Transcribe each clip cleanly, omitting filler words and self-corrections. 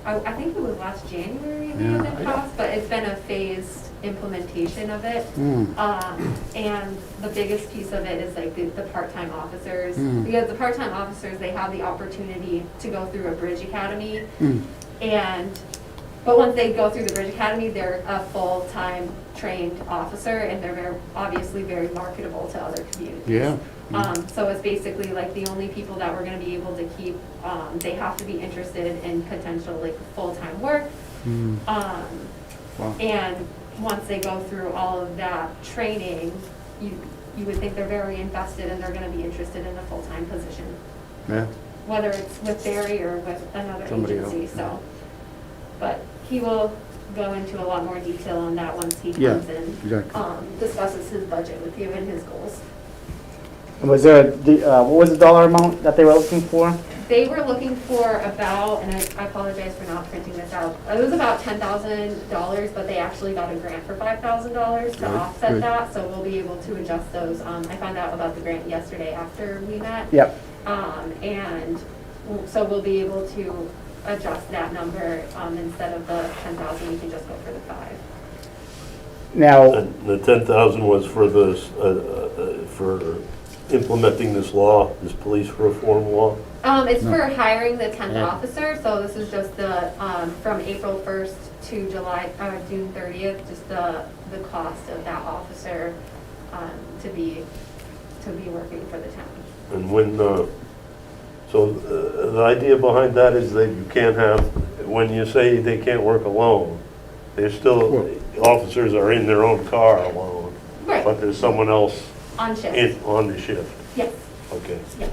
I think it was last January we had it passed, but it's been a phased implementation of it. And the biggest piece of it is like the part-time officers, because the part-time officers, they have the opportunity to go through a bridge academy, but once they go through the bridge academy, they're a full-time trained officer, and they're obviously very marketable to other communities. So it's basically like the only people that we're going to be able to keep, they have to be interested in potential like full-time work. And once they go through all of that training, you would think they're very invested and they're going to be interested in a full-time position. Whether it's with Barre or with another agency. So, but he will go into a lot more detail on that once he comes in, discusses his budget with you and his goals. Was there what was the dollar amount that they were looking for? They were looking for about, and I apologize for not printing this out, it was about $10,000, but they actually got a grant for $5,000 to offset that, so we'll be able to adjust those. I found out about the grant yesterday after we met. And so we'll be able to adjust that number. Instead of the 10,000, we can just go for the 5. Now, the 10,000 was for this, for implementing this law, this police reform law? It's for hiring the 10th officer, so this is just the, from April 1st to June 30th, just the cost of that officer to be working for the town. And when, so the idea behind that is that you can't have, when you say they can't work alone, they're still, officers are in their own car alone. But there's someone else on shift. On the shift. Yes. Okay. Yeah.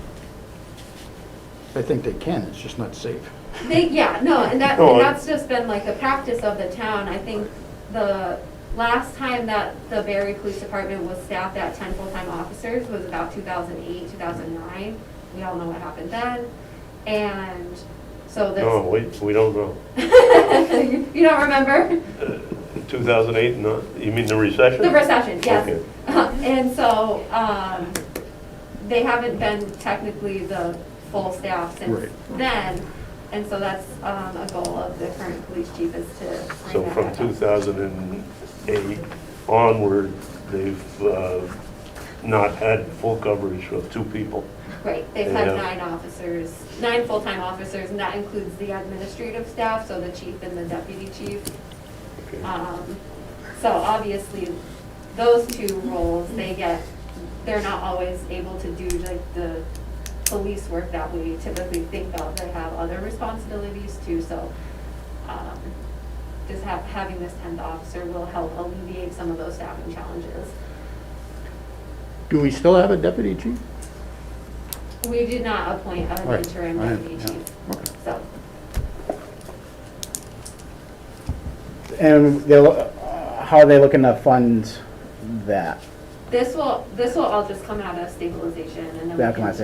I think they can, it's just not safe. And that's just been like a practice of the town. I think the last time that the Barre Police Department was staffed at 10 full-time officers was about 2008, 2009. We all know what happened then. And so this... No, we don't know. You don't remember? 2008, no, you mean the recession? The recession, yes. Okay. And so they haven't been technically the full staff since then. And so that's a goal of the current police chief is to bring So that from back up. 2008 onward, they've not had full coverage of 2 people. Right, they've had 9 full-time officers, and that includes the administrative staff, so the chief and the deputy chief. Okay. So obviously, those 2 roles, they're not always able to do like the police work that we typically think of. They have other responsibilities too, so just having this 10th officer will help alleviate some of those staffing challenges. Do we still have a deputy chief? We did not appoint an interim deputy chief, so. and how are they looking to fund that? This will all just come out of stabilization, and then we can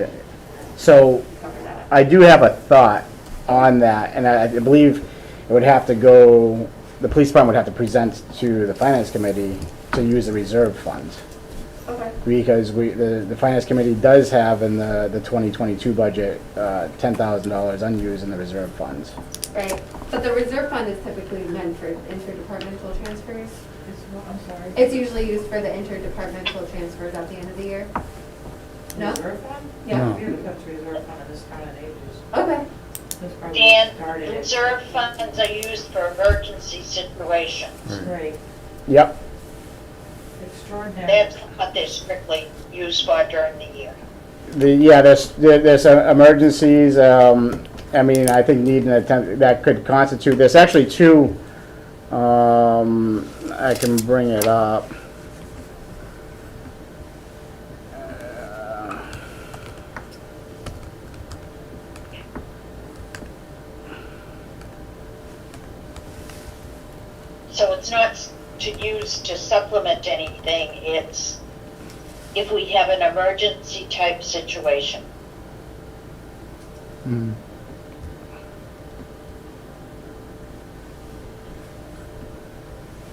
So cover that. I do have a thought on that, and I believe it would have to go, the police department would have to present to the finance committee to use the reserve funds. Okay. Because the finance committee does have in the 2022 budget $10,000 unused in the reserve funds. Right, but the reserve fund is typically meant for interdepartmental transfers. I'm sorry. It's usually used for the interdepartmental transfers at the end of the year. No? Reserve fund? Yeah. No. We haven't kept reserve fund in this town in ages. Okay. This probably Dan, started it. reserve funds are used for emergency situations. Right. Yep. Extraordinary. That's what they're strictly used for during the year. There's emergencies. I mean, I think need an attempt that could constitute. There's actually 2. I can bring it up. So it's not to use to supplement anything, it's if we have an emergency type situation.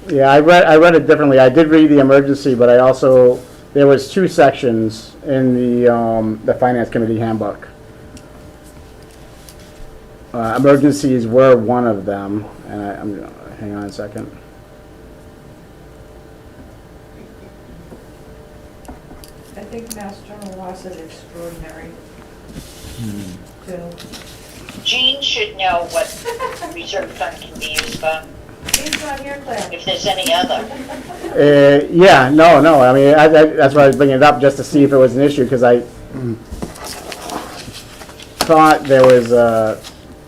Yeah, I read it differently. I did read the emergency, but I also, there was 2 sections in the finance committee handbook. Emergencies were one of them, and hang on a second. I think Mass General Law said extraordinary, too. Jean should know what reserve fund can be used for, He's not here, Claire. if there's any other. Yeah, no, I mean, that's why I was bringing it up, just to see if it was an issue, because I thought there was a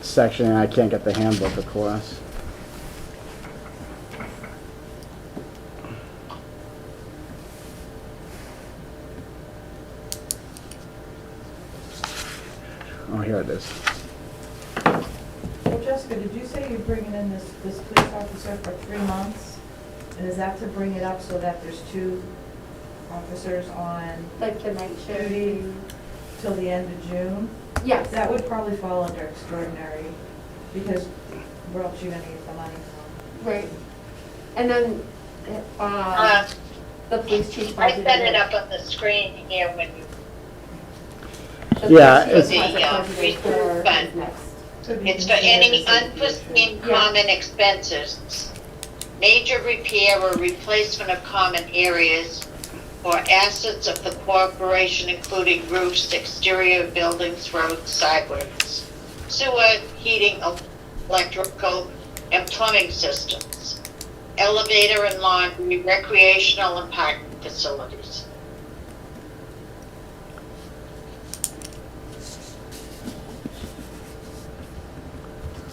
section, and I can't get the handbook, of course. Oh, here it is. Well, Jessica, did you say you're bringing in this police officer for 3 months? And is that to bring it up so that there's 2 officers on Like the night shift. duty till the end of June? Yes. That would probably fall under extraordinary, because where else you gonna get the money from? Right. And then, the police chief. I set it up on the screen here when you, Yeah, it's. reserve fund. Could be It's for any considered unforeseen Yeah. common expenses, major repair or replacement of common areas, or assets of the corporation, including roofs, exterior buildings, roads, sidewalks, sewer, heating, electrical, and plumbing systems, elevator and laundry, recreational and parking facilities.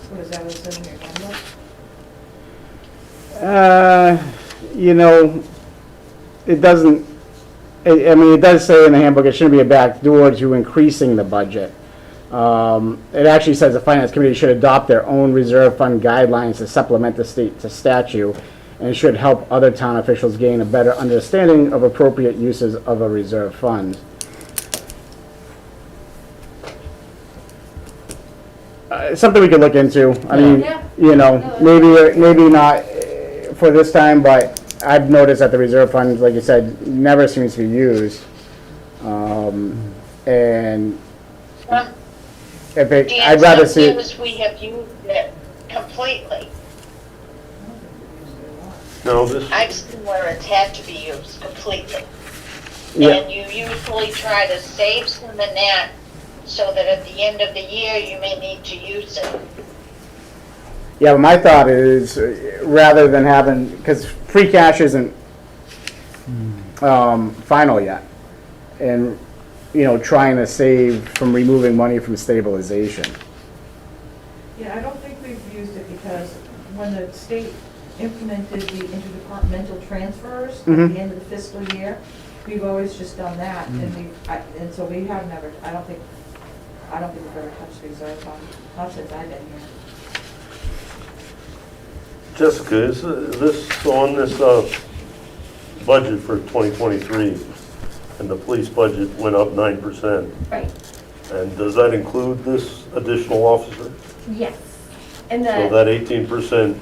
What is that, what's in your handbook? You know, it doesn't, I mean, it does say in the handbook, it shouldn't be a backdoor to increasing the budget. It actually says the finance committee should adopt their own reserve fund guidelines to supplement the state statute, and should help other town officials gain a better understanding of appropriate uses of a reserve fund. It's something we could look into. I mean, Yeah. you know, maybe not for this time, but I've noticed that the reserve fund, like you said, never seems to be used. And if it, I'd rather see The it. answer is we have used it completely. No, this, I've seen where it's had to be used completely. Yeah. And you usually try to save some in that so that at the end of the year, you may need to use it. Yeah, but my thought is, rather than having, because free cash isn't final yet, and, you know, trying to save from removing money from stabilization. Yeah, I don't think we've used it because when the state implemented the interdepartmental transfers at Mhm. the end of the fiscal year, we've always just done that, and and so we have never, I don't think we've ever touched the reserve fund, not since I've been here. Jessica, is this on this budget for 2023, and the police budget went up 9%, Right, and does that include this additional officer? yes. And So the, that 18%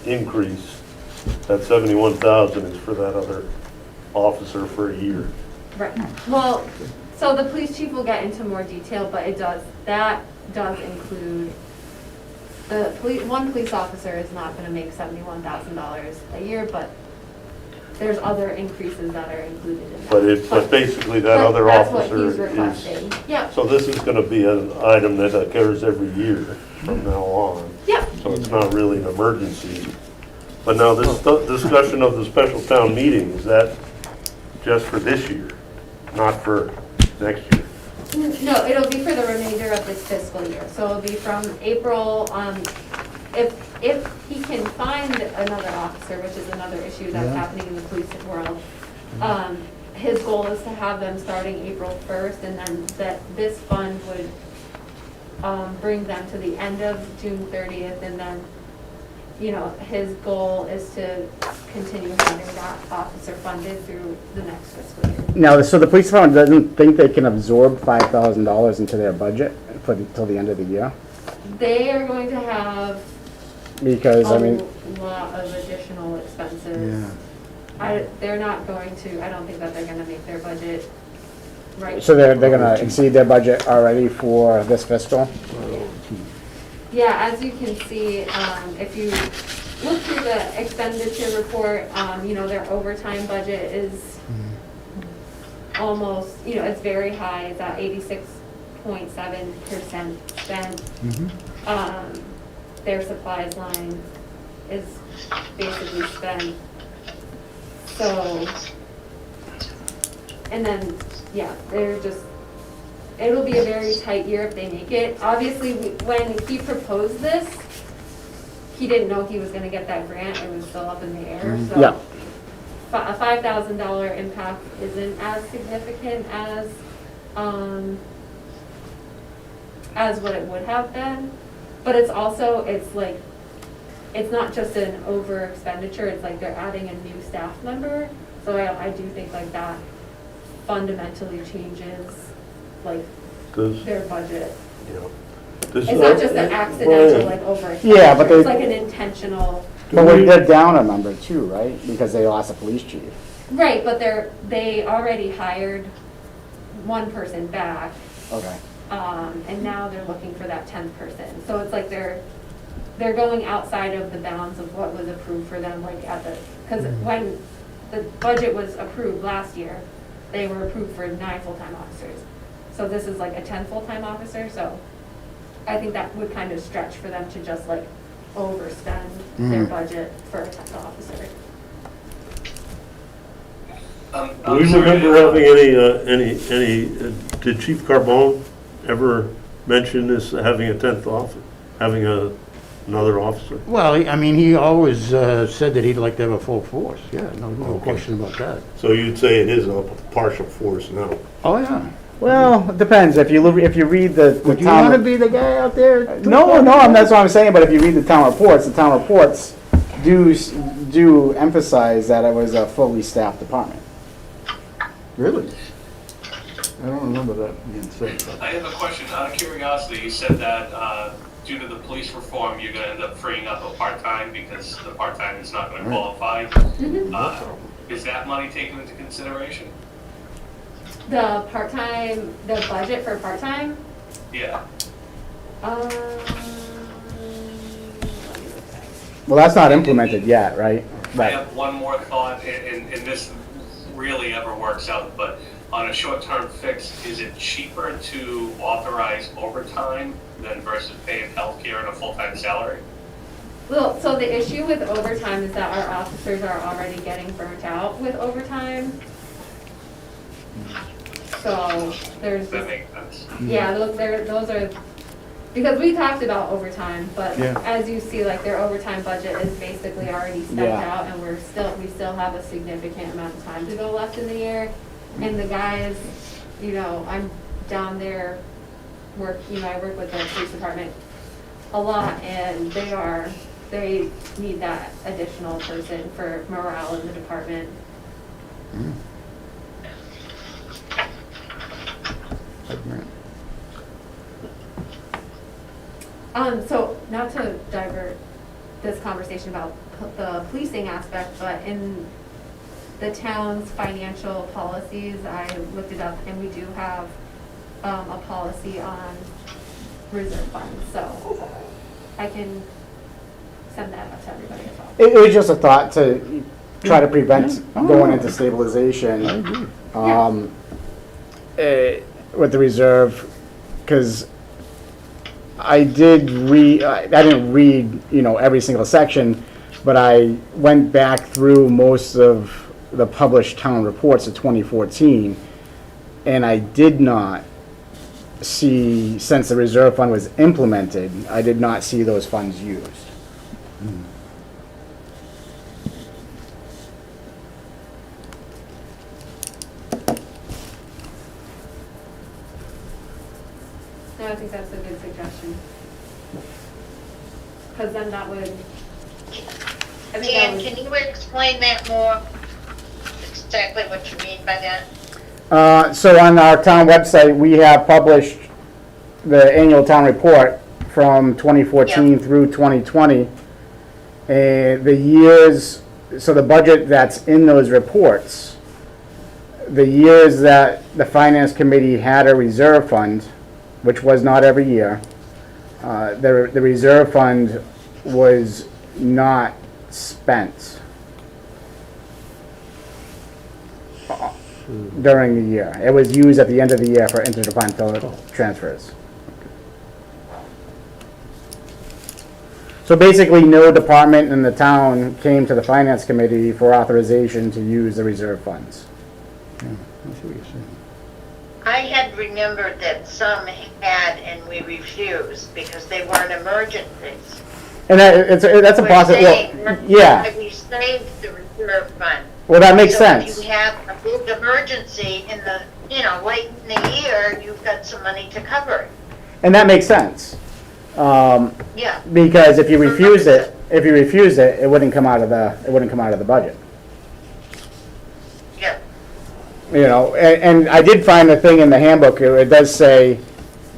increase, that 71,000 is for that other officer for a year. right, well, so the police chief will get into more detail, but that does include, one police officer is not gonna make $71,000 a year, but there's other increases that are included in that. But basically that But other that's what officer he's is, requesting. Yeah, so this is gonna be an item that occurs every year from now on. yeah, So it's not really an emergency. But now this discussion of the special town meeting, is that just for this year, not for next year? no, it'll be for the remainder of this fiscal year, so it'll be from April, if he can find another officer, which is another issue that's happening in the police world, his goal is to have them starting April 1st, and then this fund would, bring them to the end of June 30th, and then, you know, his goal is to continue having that officer funded through the next fiscal year. Now, so the police department doesn't think they can absorb $5,000 into their budget until the end of the year? They are going to have Because, I mean, a lot of additional expenses. They're not going to, I don't think that they're gonna make their budget right. so they're gonna exceed their budget already for this fiscal? Yeah, as you can see, if you look through the expenditure report, their overtime budget is almost, it's very high, it's at 86.7% spent. Their supplies line is basically spent. So, and then, yeah, it'll be a very tight year if they make it. Obviously, when he proposed this, he didn't know he was gonna get that grant, it was still up in the air, so. Yeah. A $5,000 impact isn't as significant as what it would have been. But it's also, it's not just an over expenditure, it's like they're adding a new staff member. So I do think like that fundamentally changes their budget. It's not just an accidental over expenditure, Yeah, but it's like an intentional. But they're down a number too, right? Because they lost a police chief. Right, but they already hired one person back. Okay. And now they're looking for that 10th person. So it's like they're going outside of the bounds of what was approved for them, because when the budget was approved last year, they were approved for 9 full-time officers. So this is like a 10 full-time officer, so I think that would kind of stretch for them to just overspend their budget for a 10th officer. Do we remember having any, did Chief Carbone ever mention this, having a 10th officer, having another officer? Well, he always said that he'd like to have a full force. Yeah, no Okay. question about that. So you'd say it is a partial force now? Oh, yeah. Well, it depends. If you read the Would you town. want to be the guy out there? No, that's what I'm saying, but if you read the town reports do emphasize that it was a fully staffed department. Really? I don't remember that being said. I have a question. Out of curiosity, you said that due to the police reform, you're going to end up freeing up a part-time because the part-time is not going to qualify. Is that money taken into consideration? The budget for part-time? Yeah. Well, that's not implemented yet, right? I have one more thought, and this really ever works out, but on a short-term fix, is it cheaper to authorize overtime than versus paying healthcare and a full-time salary? Well, so the issue with overtime is that our officers are already getting burnt out with overtime. So there's, That makes sense. yeah, those are, because we talked about overtime, but Yeah. as you see, their overtime budget is basically already spent Yeah. out, and we still have a significant amount of time to go left in the year. And the guys, I'm down there, I work with the police department a lot, and they need that additional person for morale in the department. So not to divert this conversation about the policing aspect, but in the town's financial policies, I looked it up, and we do have a policy on reserve funds, so I can send that out to everybody as well. It was just a thought to try to prevent going into stabilization. With the reserve, because I didn't read, every single section, but I went back through most of the published town reports of 2014, and I did not see, since the reserve fund was implemented, I did not see those funds used. No, I think that's a good suggestion. Because then that would, I think that Dan, would. can you explain that more? Exactly what you mean by that? So on our town website, we have published the annual town report from 2014 Yeah. through 2020. The years, so the budget that's in those reports, the years that the finance committee had a reserve fund, which was not every year, the reserve fund was not spent during the year. It was used at the end of the year for interdepartmental transfers. So basically, no department in the town came to the finance committee for authorization to use the reserve funds. I see what you're saying. I had remembered that some had and we refused because they weren't emergencies. And that's a We're possible, saying, well, yeah, we saved the reserve fund. well, that makes So if sense. you have a big emergency in the, late in the year, you've got some money to cover it. And that makes sense. Yeah, Because if you refuse it, it wouldn't come out of the budget. yeah. And I did find the thing in the handbook, it does say,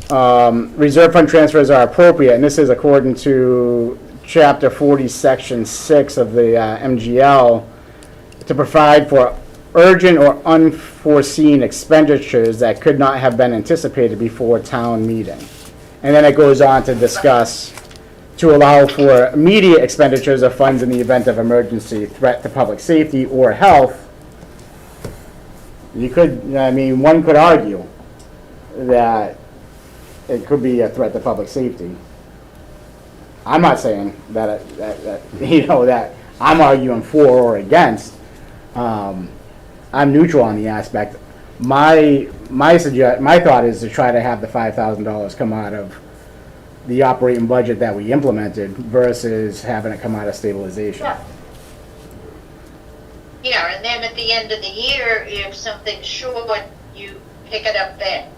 reserve fund transfers are appropriate, and this is according to chapter 40, section 6 of the MGL, to provide for urgent or unforeseen expenditures that could not have been anticipated before town meeting. And then it goes on to discuss to allow for immediate expenditures of funds in the event of emergency, threat to public safety, or health. One could argue that it could be a threat to public safety. I'm not saying that that I'm arguing for or against. I'm neutral on the aspect. My thought is to try to have the $5,000 come out of the operating budget that we implemented versus having it come out of stabilization. Yeah. Yeah, and then at the end of the year, if something's short, you pick it up then.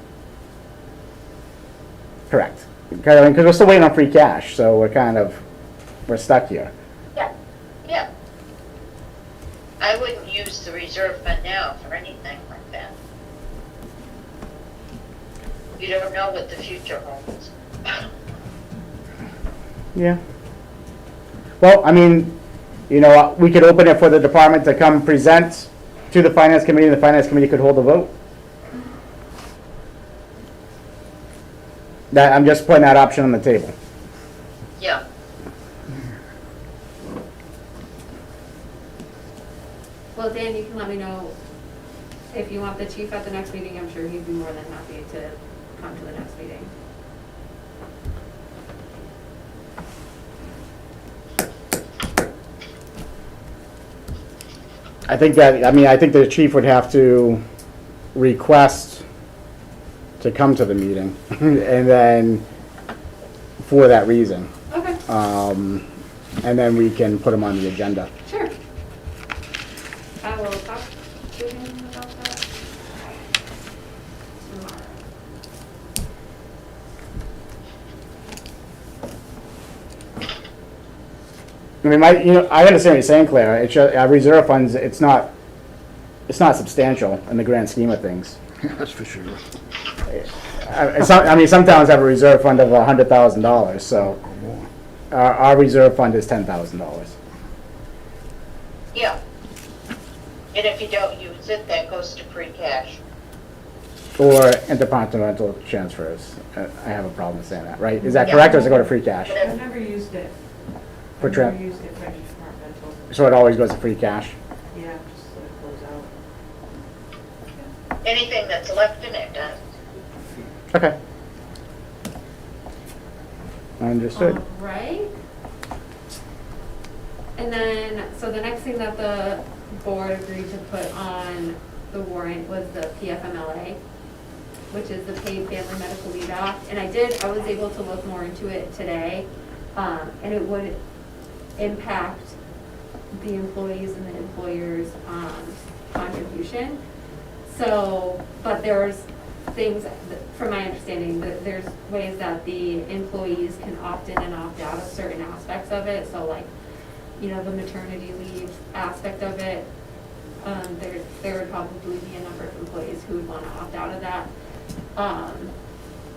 Correct. Because we're still waiting on free cash, so we're stuck here. Yeah. Yeah. I wouldn't use the reserve fund now for anything like that. You don't know what the future holds. Yeah. Well, we could open it for the department to come present to the finance committee, and the finance committee could hold a vote. I'm just putting that option on the table. Yeah. Well, Dan, you can let me know if you want the chief at the next meeting. I'm sure he'd be more than happy to come to the next meeting. I think the chief would have to request to come to the meeting, and then for that reason. Okay. And then we can put him on the agenda. Sure. I will talk to him about that tomorrow. I understand what you're saying, Claire. It's just, our reserve funds, it's not substantial in the grand scheme of things. That's for sure. Some towns have a reserve fund of $100,000, so Or more. our reserve fund is $10,000. Yeah. And if you don't use it, that goes to free cash. Or interdepartmental transfers. I have a problem with saying that, right? Is that Yeah. correct, or does it go to free cash? I've never used it. For I've tra- never used it for interdepartmental. So it always goes to free cash? Yeah, just let it close out. Anything that's left in it does. Okay. Understood. All right. And then, so the next thing that the board agreed to put on the warrant was the PFMLA, which is the Paid Family Medical Leave Act. And I was able to look more into it today, and it would impact the employees and the employers' contribution. So, but there's things, from my understanding, that there's ways that the employees can opt in and opt out of certain aspects of it. So like, the maternity leave aspect of it, there would probably be a number of employees who would want to opt out of that.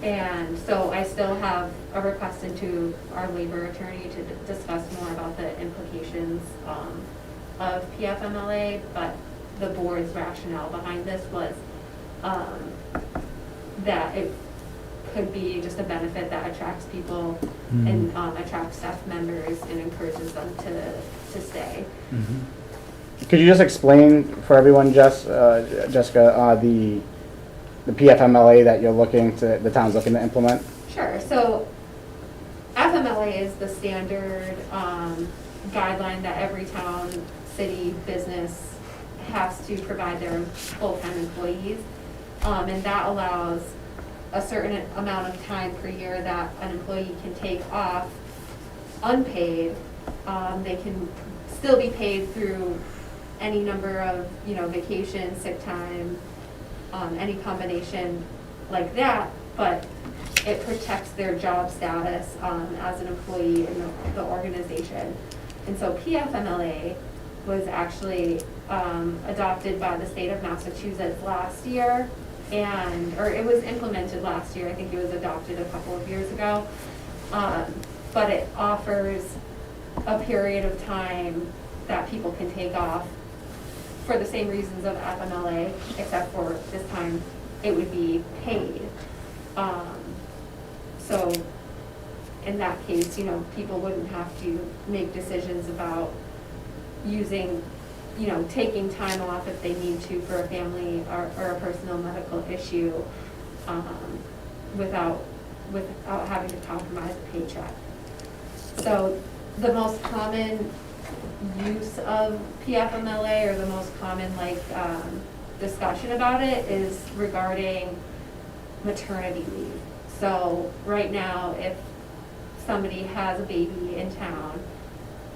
And so I still have a request into our labor attorney to discuss more about the implications of PFMLA, but the board's rationale behind this was that it could be just a benefit that attracts people and attracts staff members and encourages them to stay. Could you just explain for everyone, Jessica, the PFMLA that the town's looking to implement? Sure. So FMLA is the standard guideline that every town, city, business has to provide their full-time employees. And that allows a certain amount of time per year that an employee can take off unpaid. They can still be paid through any number of, vacation, sick time, any combination like that, but it protects their job status as an employee in the organization. And so PFMLA was actually adopted by the state of Massachusetts last year, or it was implemented last year. I think it was adopted a couple of years ago. But it offers a period of time that people can take off for the same reasons of FMLA, except for this time it would be paid. So in that case, people wouldn't have to make decisions about using, taking time off if they need to for a family or a personal medical issue, without having to compromise a paycheck. So the most common use of PFMLA, or the most common discussion about it, is regarding maternity leave. So right now, if somebody has a baby in town,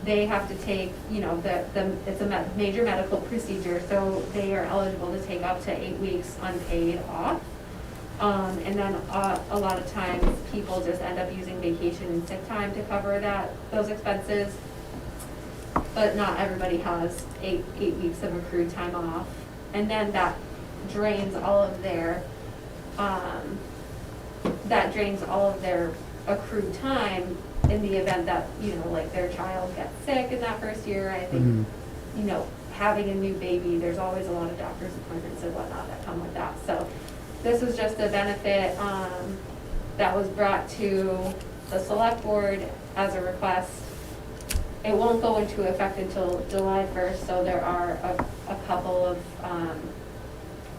they have to take, it's a major medical procedure, so they are eligible to take up to 8 weeks unpaid off. And then a lot of times people just end up using vacation and sick time to cover those expenses. But not everybody has eight weeks of accrued time off. And then that drains all of their accrued time in the event that, their child gets sick in that first year. I think, having a new baby, there's always a lot of doctor's appointments and whatnot that come with that. So this was just a benefit that was brought to the select board as a request. It won't go into effect until July 1st, so there are a couple of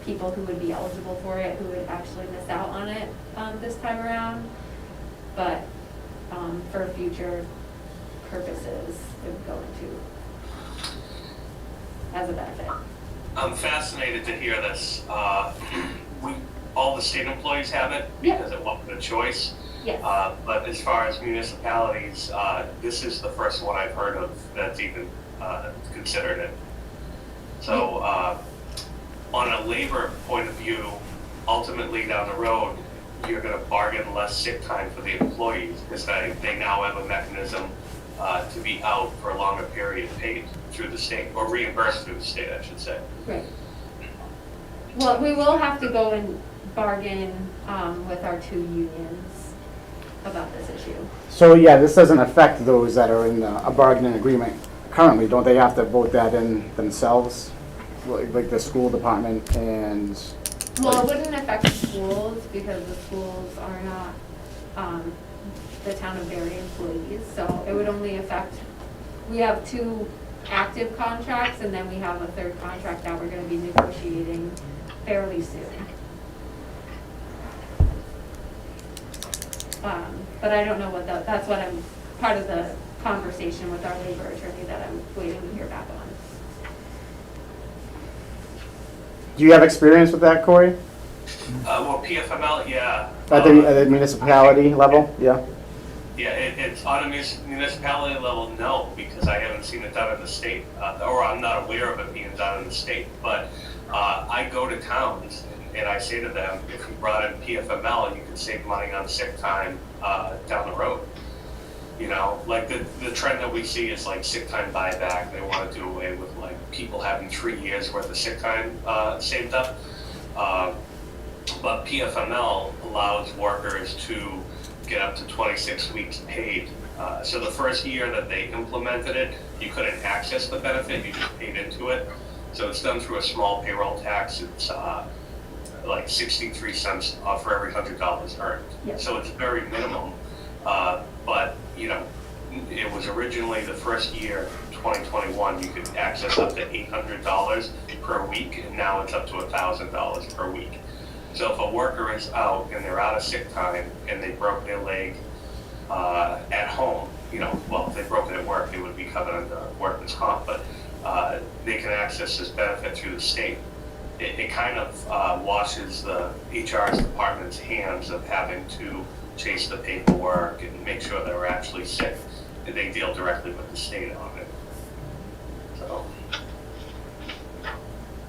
people who would be eligible for it who would actually miss out on it this time around. But for future purposes, it would go into as a benefit. I'm fascinated to hear this. All the state employees have it Yeah. because it wasn't a choice. Yes. But as far as municipalities, this is the first one I've heard of that's even considered it. So on a labor point of view, ultimately down the road, you're going to bargain less sick time for the employees because they now have a mechanism to be out for a longer period paid through the state, or reimbursed through the state, I should say. Right. Well, we will have to go and bargain with our 2 unions about this issue. So yeah, this doesn't affect those that are in a bargaining agreement currently. Don't they have to vote that in themselves? Like the school department and... Well, it wouldn't affect the schools because the schools are not the town of Barre employees. So it would only affect, we have 2 active contracts and then we have a 3rd contract that we're going to be negotiating fairly soon. But I don't know what that's what I'm, part of the conversation with our labor attorney that I'm waiting to hear back on. Do you have experience with that, Cory? Well, PFML, yeah. At the municipality level, yeah? Yeah, it's on a municipality level, no, because I haven't seen it done in the state, or I'm not aware of it being done in the state. But I go to towns and I say to them, if you brought in PFML, you could save money on sick time down the road. Like the trend that we see is like sick time buyback. They want to do away with like people having 3 years worth of sick time saved up. But PFML allows workers to get up to 26 weeks paid. So the first year that they implemented it, you couldn't access the benefit, you just paid into it. So it's done through a small payroll tax. It's like 63 cents for every $100 earned. Yep. So it's very minimum, but, you know, it was originally the first year, 2021, you could access up to $800 per week, and now it's up to $1,000 per week. So if a worker is out and they're out of sick time and they broke their leg at home, you know, well, if they broke it at work, it would be covered under workman's comp, but they can access this benefit through the state. It kind of washes the HR's department's hands of having to chase the paperwork and make sure they're actually sick. They deal directly with the state on it. So,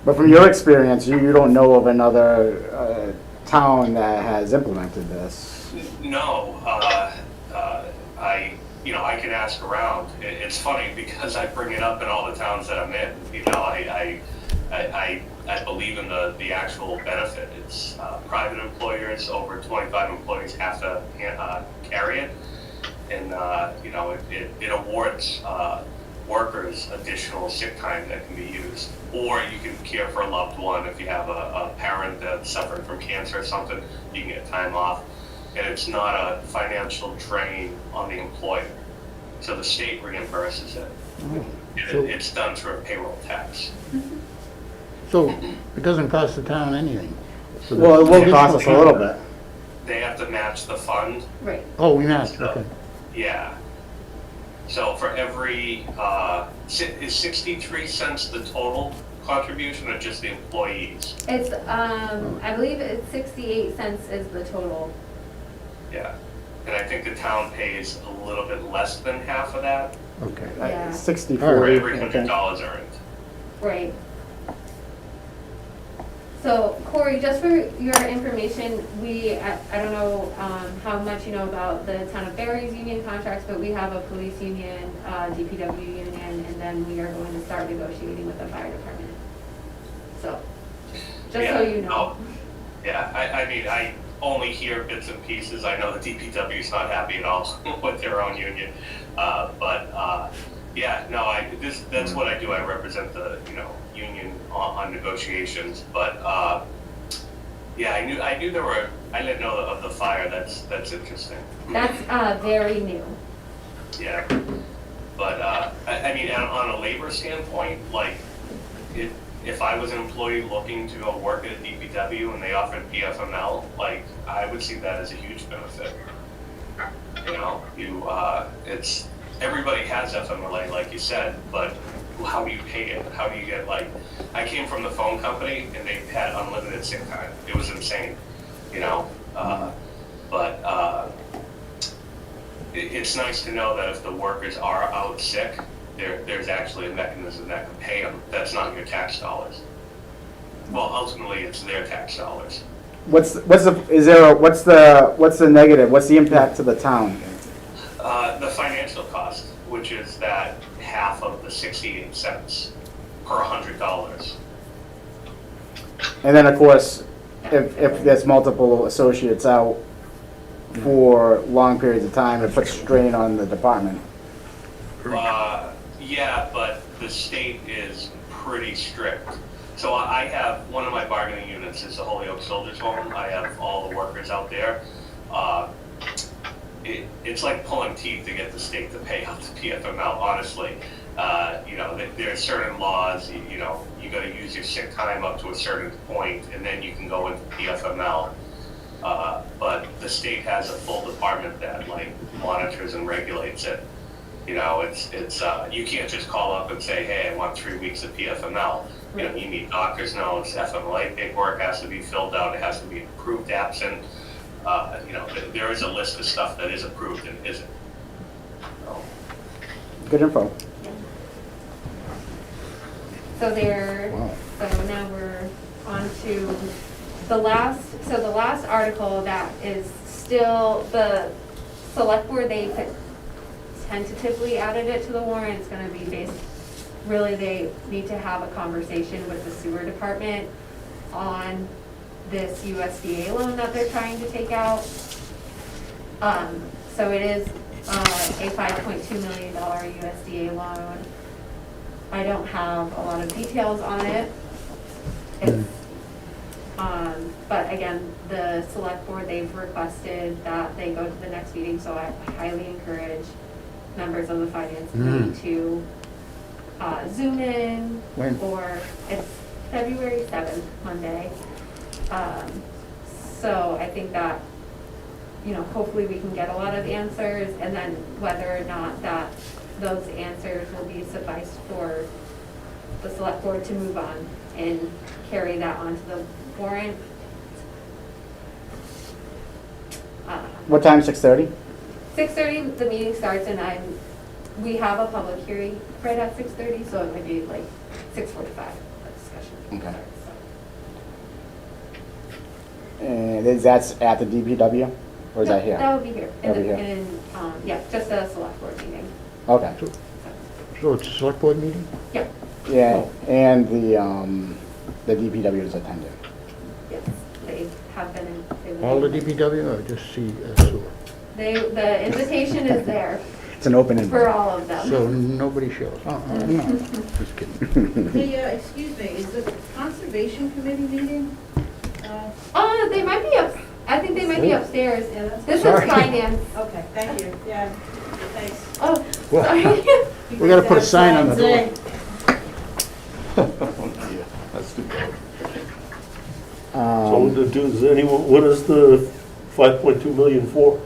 But from your experience, you don't know of another town that has implemented this? no, I can ask around. It's funny because I bring it up in all the towns that I'm in. You know, I believe in the actual benefit. It's private employers over 25 employees have to carry it, and you know, it awards workers additional sick time that can be used, or you can care for a loved one. If you have a parent that's suffering from cancer or something, you can get time off, and it's not a financial drain on the employer. So the state reimburses it. It's done through a payroll tax. So it doesn't cost the town anything? So Well, it will that's- cost us a little bit. They have to match the fund. Right. Oh, we matched, So, okay. yeah. So for every, is 63 cents the total contribution or just the employees? It's, I believe it's 68 cents is the total. Yeah. And I think the town pays a little bit less than half of that Okay. Yeah. 60, for 40, every okay. $100 earned. Right. So Cory, just for your information, I don't know how much you know about the town of Barre's union contracts, but we have a police union, DPW union, and then we are going to start negotiating with the fire department. So, just so Yeah. you know. Oh, yeah, I mean, I only hear bits and pieces. I know the DPW is not happy at all with their own union. Yeah, no, that's what I do. I represent the, you know, union on negotiations. But, yeah, I knew there were, I didn't know of the fire. That's interesting. That's very new. Yeah. But, I mean, on a labor standpoint, like, if I was an employee looking to go work at a DPW and they offered PFML, like, I would see that as a huge benefit. You know, it's, everybody has FMLA, like you said, but how do you pay it? How do you get, like, I came from the phone company and they had unlimited sick time. It was insane, you know? It's nice to know that if the workers are out sick, there's actually a mechanism that can pay them. That's not your tax dollars. Well, ultimately, it's their tax dollars. What's the negative? What's the impact to the town? The financial cost, which is that half of the 68 cents per $100. And then, of course, if there's multiple associates out for long periods of time, it puts strain on the department. Yeah, but the state is pretty strict. So I have, one of my bargaining units is the Holyoke Soldiers Home. I have all the workers out there. It's like pulling teeth to get the state to pay out the PFML, honestly. You know, there are certain laws, you know, you gotta use your sick time up to a certain point, and then you can go into PFML. But the state has a full department that, like, monitors and regulates it. You know, it's you can't just call up and say, hey, I want 3 weeks of PFML. You know, you need doctor's notes, FMLA paperwork has to be filled out, it has to be approved absent. You know, there is a list of stuff that is approved and isn't. So, Good info. So so now we're on to the last article that is still, the select board, they tentatively added it to the warrant. It's gonna be based, really, they need to have a conversation with the sewer department on this USDA loan that they're trying to take out. So it is a $5.2 million USDA loan. I don't have a lot of details on it. It's But again, the select board, they've requested that they go to the next meeting, so I highly encourage members of the finance committee to Zoom in. When? Or it's February 7th, Monday. So I think that, you know, hopefully we can get a lot of answers, and then whether or not that those answers will be suffice for the select board to move on and carry that onto the warrant. What time, 6:30? 6:30, the meeting starts, and we have a public hearing right at 6:30, so it might be like 6:45, the discussion Okay. starts, so. And that's at the DPW, or is that here? That would be here. That'll be here. Yeah, just a select board meeting. Okay. So it's a select board meeting? Yeah, Yeah, and the DPW is attending. yes, they have been in. they will All the be- DPW or just sewer? The invitation is there It's an open for invite. all of them. So nobody shows? Oh, no, just kidding. Hey, excuse me, is the conservation committee meeting? Oh, they might be up, I think they might be upstairs. Yeah, that's. This is Sorry. finance. Okay, thank you, yeah, thanks. Oh, Well, sorry. We gotta put a sign on the door. Today. That's too bad. So does anyone, what is the 5.2 million for?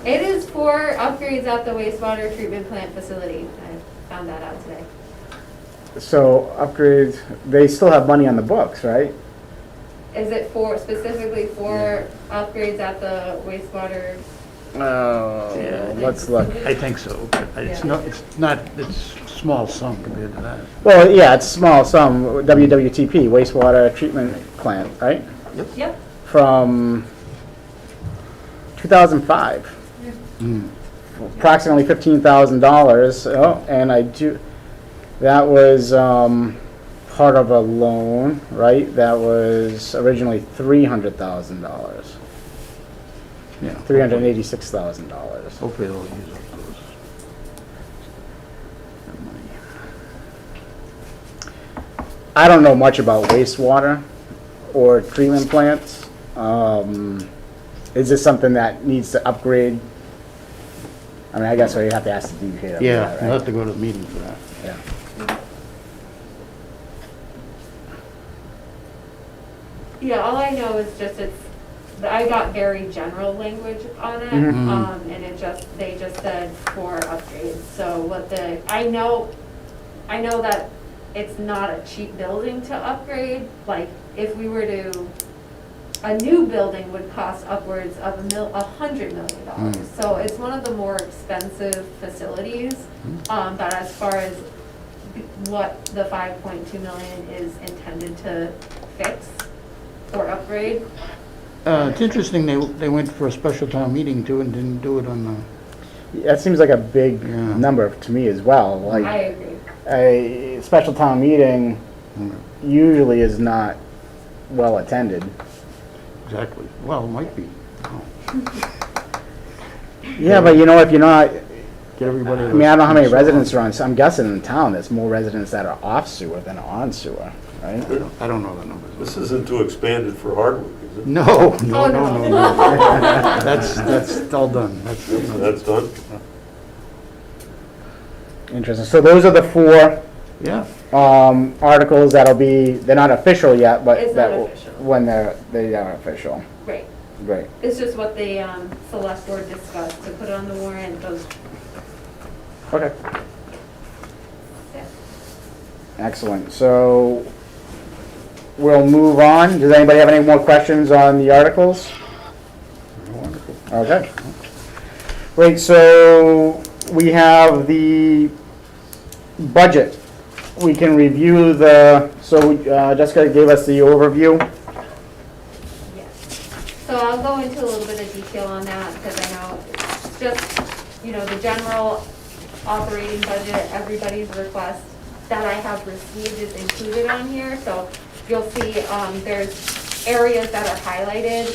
It is for upgrades at the wastewater treatment plant facility. I found that out today. So upgrades, they still have money on the books, right? Is it for, specifically for upgrades at the wastewater? Oh, let's look. I think so, but it's not, it's a small sum compared to that. Well, yeah, it's small sum, WWTP, wastewater treatment plant, right? Yep. From 2005. Approximately $15,000. Oh, and that was part of a loan, right? That was originally $300,000. Yeah. $386,000. Hopefully they'll use up those. that money. I don't know much about wastewater or treatment plants. Is this something that needs to upgrade? I mean, I guess we have to ask the DPW. Yeah, right? we'll have to go to the meeting for that. Yeah. Yeah, all I know is just I got very general language on it, Mhm. and they just said for upgrades. So I know that it's not a cheap building to upgrade. Like, if we were to, a new building would cost upwards of $100 million. So it's one of the more expensive facilities. But as far as what the 5.2 million is intended to fix or upgrade, It's interesting, they went for a special town meeting too and didn't do it on That seems like a big Yeah. number to me as well. I Like, agree. a special town meeting usually is not well attended. exactly, well, it might be. Yeah, but you know, if you're not, Get everybody. I mean, I don't know how many residents are on, so I'm guessing in town, there's more residents that are off sewer than on sewer, right? I don't know the numbers. This isn't too expanded for Hardwick, is it? No, Oh, no, no. no, no. That's all done. That's done? Interesting. So those are the four Yeah, articles that'll be, they're not official yet, but It's that not will, official. when they are official. Right. Great. It's just what the select board discussed to put on the warrant, those. Okay. Yeah. Excellent. So we'll move on. Does anybody have any more questions on the articles? wonderful. Okay. Great, so we have the budget. We can review Jessica gave us the overview. Yes. So I'll go into a little bit of detail on that, because I know it's just, the general operating budget, everybody's request that I have received is included on here. So you'll see there's areas that are highlighted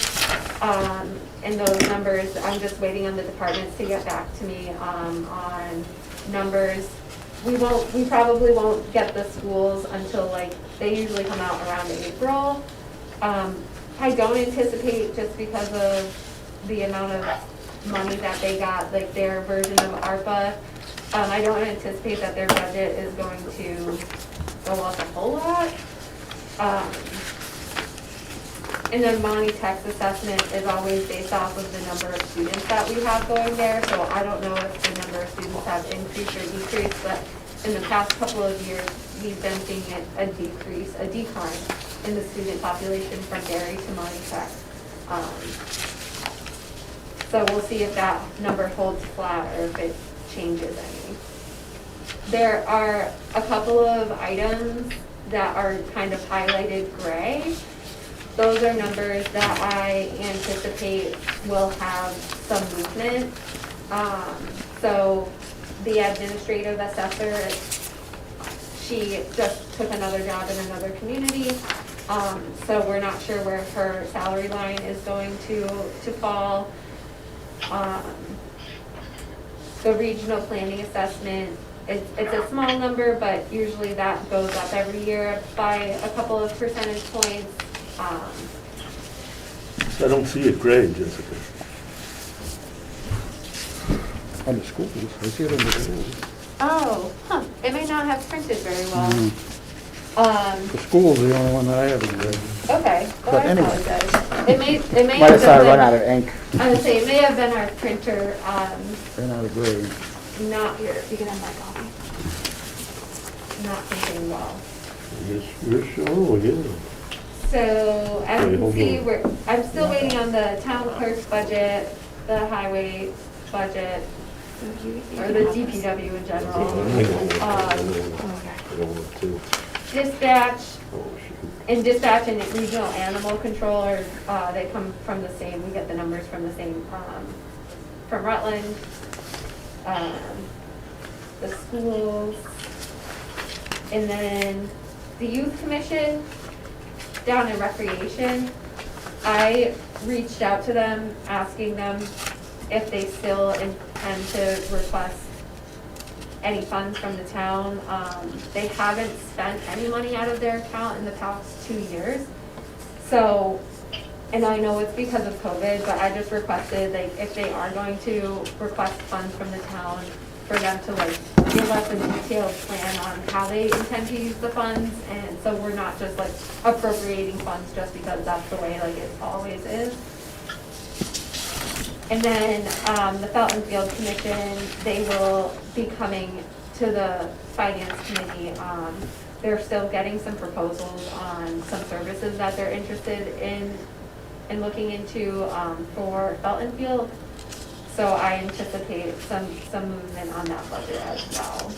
in those numbers. I'm just waiting on the departments to get back to me on numbers. We probably won't get the schools until, like, they usually come out around April. I don't anticipate, just because of the amount of money that they got, like their version of ARPA, I don't anticipate that their budget is going to go up a whole lot. And then Monty Tech's assessment is always based off of the number of students that we have going there, so I don't know if the number of students have increased or decreased, but in the past couple of years, we've been seeing a decline in the student population from Barre to Monty Tech. So we'll see if that number holds flat or if it changes any. There are a couple of items that are kind of highlighted gray. Those are numbers that I anticipate will have some movement. So the administrative assessor, she just took another job in another community. So we're not sure where her salary line is going to fall. The regional planning assessment, it's a small number, but usually that goes up every year by a couple of percentage points. I don't see it gray, Jessica. On the schools, I see it on the schools. Oh, it may not have printed very well. The school's the only one that I have in there. Okay, But I anyway. apologize. It may Might have have started run out been, of ink. I would say, it may have been our printer, Ran out of gray. not here, you can have my copy. Not printing well. Yes, oh, yeah. So, as Wait, you hold can see, on. I'm still waiting on the town clerk's budget, the highway budget, or the DPW in general. Dispatch, and dispatch and regional animal controllers, they come from the same, we get the numbers from the same, from Rutland. The schools, and then the youth commission down in recreation. I reached out to them, asking them if they still intend to request any funds from the town. They haven't spent any money out of their account in the past 2 years. So, and I know it's because of COVID, but I just requested, like, if they are going to request funds from the town, for them to like give us a detailed plan on how they intend to use the funds, and so we're not just like appropriating funds just because that's the way like it always is. And then the Felton Field Commission, they will be coming to the Finance Committee. They're still getting some proposals on some services that they're interested in looking into for Felton Field. So I anticipate some movement on that budget as well.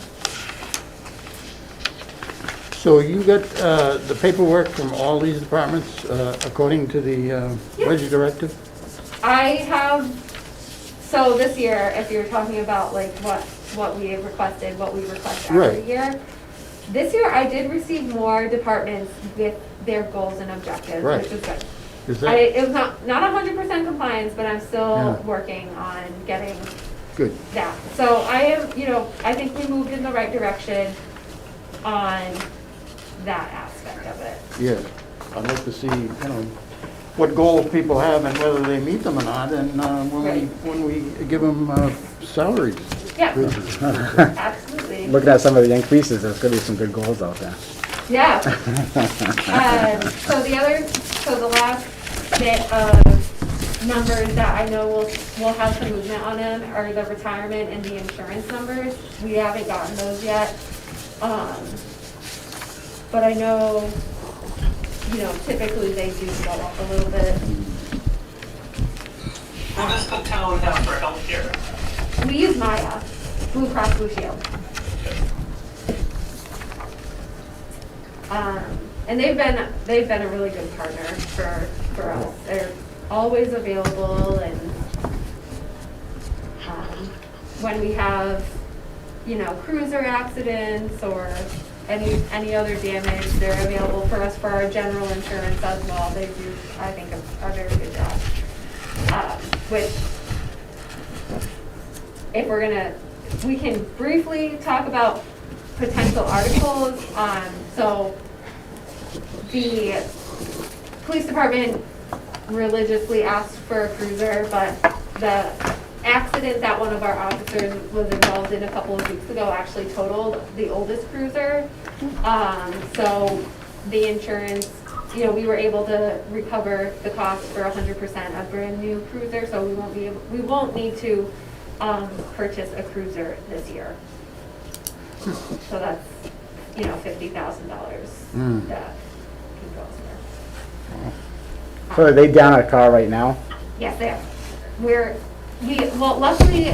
So you got the paperwork from all these departments according to the budget directive? I have, so this year, if you're talking about like what we have requested, what we request every Right. year, this year I did receive more departments with their goals and objectives, Right. which is good. Is that It was not 100% compliance, but I'm still Yeah. working on getting good? that. So I am, I think we moved in the right direction on that aspect of it. Yeah. I'd like to see, what goals people have and whether they meet them or not, and Right. when we give them salaries. Yeah, absolutely. Looking at some of the increases, there's gonna be some good goals out there. Yeah. So the last bit of numbers that I know will have some movement on them are the retirement and the insurance numbers. We haven't gotten those yet. But I know, typically they do go up a little bit. What does the town have for healthcare? We use Maya, Blue Cross Blue Shield. And they've been a really good partner for us. They're always available, and when we have, cruiser accidents or any other damage, they're available for us for our general insurance as well. They do, I think, a very good job. Which, if we can briefly talk about potential articles. So the police department religiously asked for a cruiser, but the accident that one of our officers was involved in a couple of weeks ago actually totaled the oldest cruiser. So the insurance, you know, we were able to recover the cost for 100% of brand new cruiser, so we won't need to purchase a cruiser this year. So that's, you know, $50,000 that can go there. So are they down a car right now? Yes, they are. Well, luckily,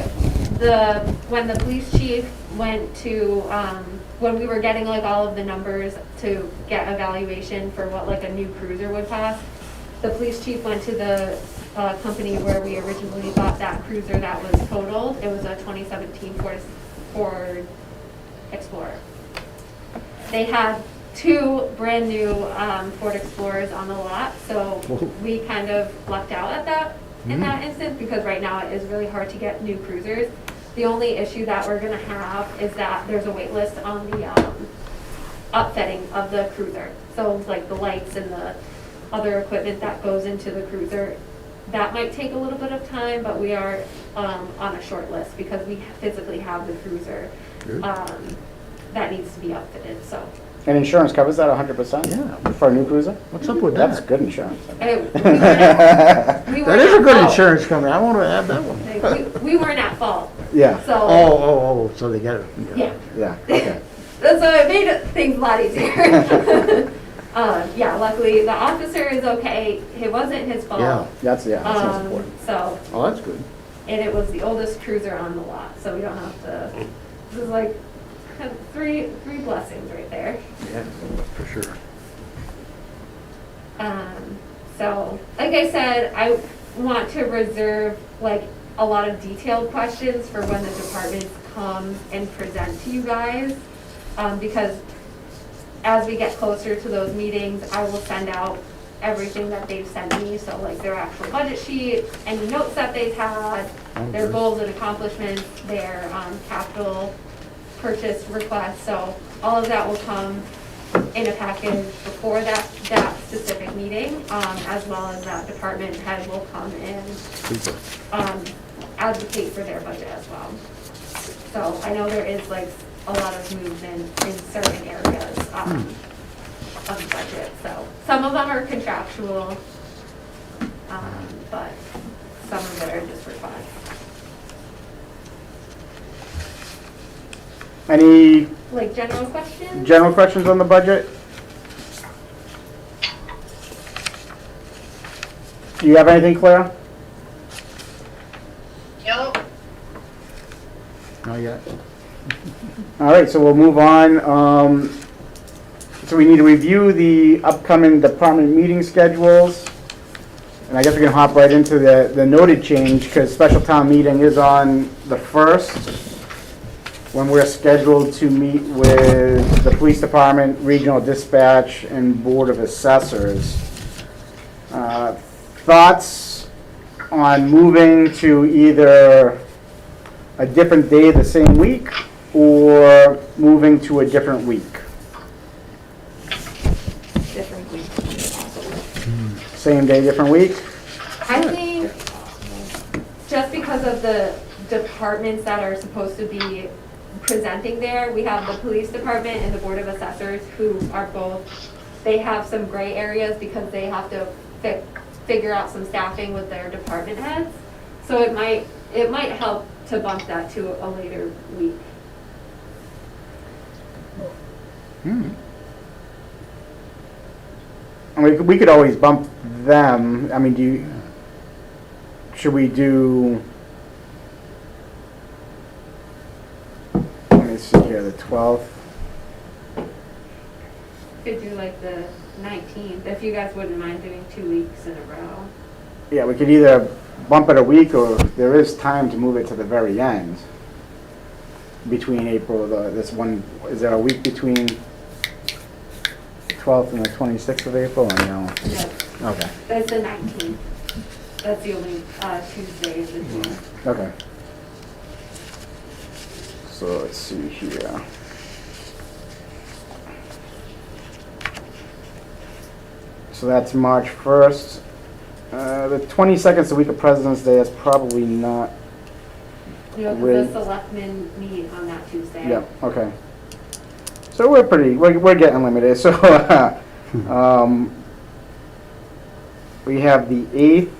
when the police chief went to, when we were getting like all of the numbers to get evaluation for what like a new cruiser would cost, the police chief went to the company where we originally bought that cruiser that was totaled. It was a 2017 Ford Explorer. They had two brand new Ford Explorers on the lot, so we kind of lucked out at that in that instance, because right now it is really hard to get new cruisers. The only issue that we're gonna have is that there's a wait list on the upfitting of the cruiser. So like the lights and the other equipment that goes into the cruiser, that might take a little bit of time, but we are on a short list because we physically have the cruiser that needs to be upfitted, so. And insurance covers that 100%? Yeah. For a new cruiser? What's up with That's that? good insurance. We That is a good insurance company, I want to add that one. We weren't at fault, Yeah, so, Oh, so they get it. yeah. yeah, okay. So it made things a lot easier. Yeah, luckily the officer is okay. It wasn't his fault. Yeah. That's important. So, Oh, that's good. and it was the oldest cruiser on the lot, so we don't have to, this is like kind of three blessings right there. Yeah, for sure. So, like I said, I want to reserve like a lot of detailed questions for when the departments come and present to you guys. Because as we get closer to those meetings, I will send out everything that they've sent me. So like their actual budget sheet, any notes that they've had, their goals and accomplishments, their capital purchase requests. So all of that will come in a package before that specific meeting, as well as that department head will come and advocate for their budget as well. So I know there is like a lot of movement in certain areas of the budget. So some of them are contractual, but some of it are just requests. Any Like general questions? general questions on the budget? Do you have anything, Claire? Nope. Not yet. All right, so we'll move on. So we need to review the upcoming department meeting schedules. And I guess we can hop right into the noted change, because special town meeting is on the 1st, when we're scheduled to meet with the police department, regional dispatch, and board of assessors. Thoughts on moving to either a different day the same week, or moving to a different week? Different weeks. Same day, different week? I think just because of the departments that are supposed to be presenting there, we have the police department and the board of assessors who are both, they have some gray areas because they have to figure out some staffing with their department heads. So it might help to bump that to a later week. I mean, we could always bump them. I mean, should we do, let me see here, the 12th? Could do like the 19th, if you guys wouldn't mind doing 2 weeks in a row. Yeah, we could either bump it a week, or there is time to move it to the very end. Between April, this one, is there a week between the 12th and the 26th of April, or no? No, Okay, that's the 19th. That's the only Tuesday in between. okay. So let's see here. So that's March 1st. The 22nd is the week of President's Day. That's probably not. You know, Wait. because the selectmen meet on that Tuesday. Yeah, okay. So we're getting limited. So we have the 8th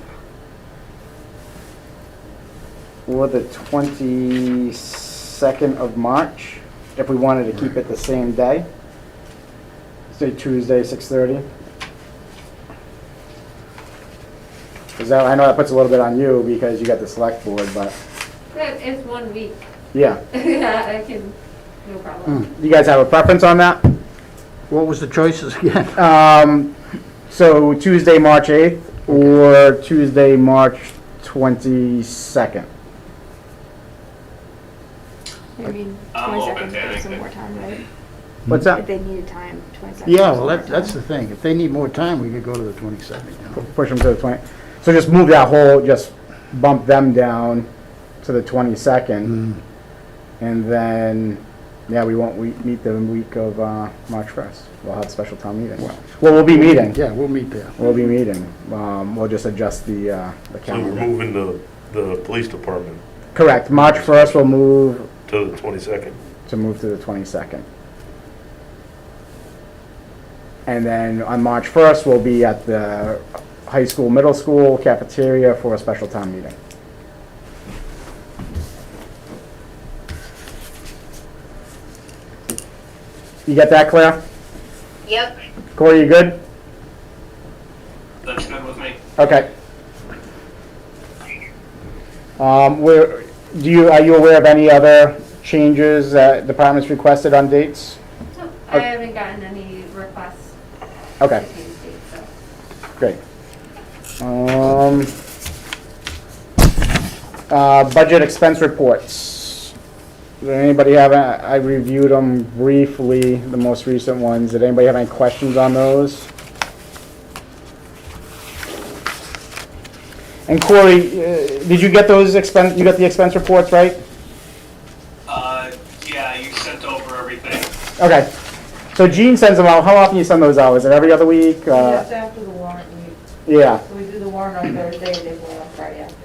or the 22nd of March, if we wanted to keep it the same day. Say Tuesday, 6:30. I know that puts a little bit on you because you got the select board, but It's 1 week. yeah. Yeah, I can, no problem. You guys have a preference on that? What was the choices again? So Tuesday, March 8th or Tuesday, March 22nd? I mean, I'm open 22nd to gives them anything. more time, right? What's If that? they needed time, 22nd. Yeah, gives well, more that's time. the thing. If they need more time, we could go to the 22nd, you know? Push them to the 20. So just move that whole, just bump them down to the 22nd. And then, yeah, we won't meet the week of March 1st. We'll have a special town meeting. Well, we'll be meeting. Yeah, we'll meet there. We'll be meeting. We'll just adjust the So we're calendar. moving the police department Correct. March 1st, we'll move to the 22nd. to the 22nd. And then on March 1st, we'll be at the high school, middle school cafeteria for a special town meeting. You get that, Claire? Yep. Cory, you good? That's good with me. Okay. Are you aware of any other changes that departments requested on dates? No, I haven't gotten any requests Okay. to change dates, so. Great. Budget expense reports. Did anybody have, I reviewed them briefly, the most recent ones. Did anybody have any questions on those? And Cory, did you get those you got the expense reports, right? Yeah, you sent over everything. Okay. So Gene sends them out. How often you send those out? Is it every other week? That's after the warrant, Yeah. we do the warrant on Thursday, and they go on Friday after.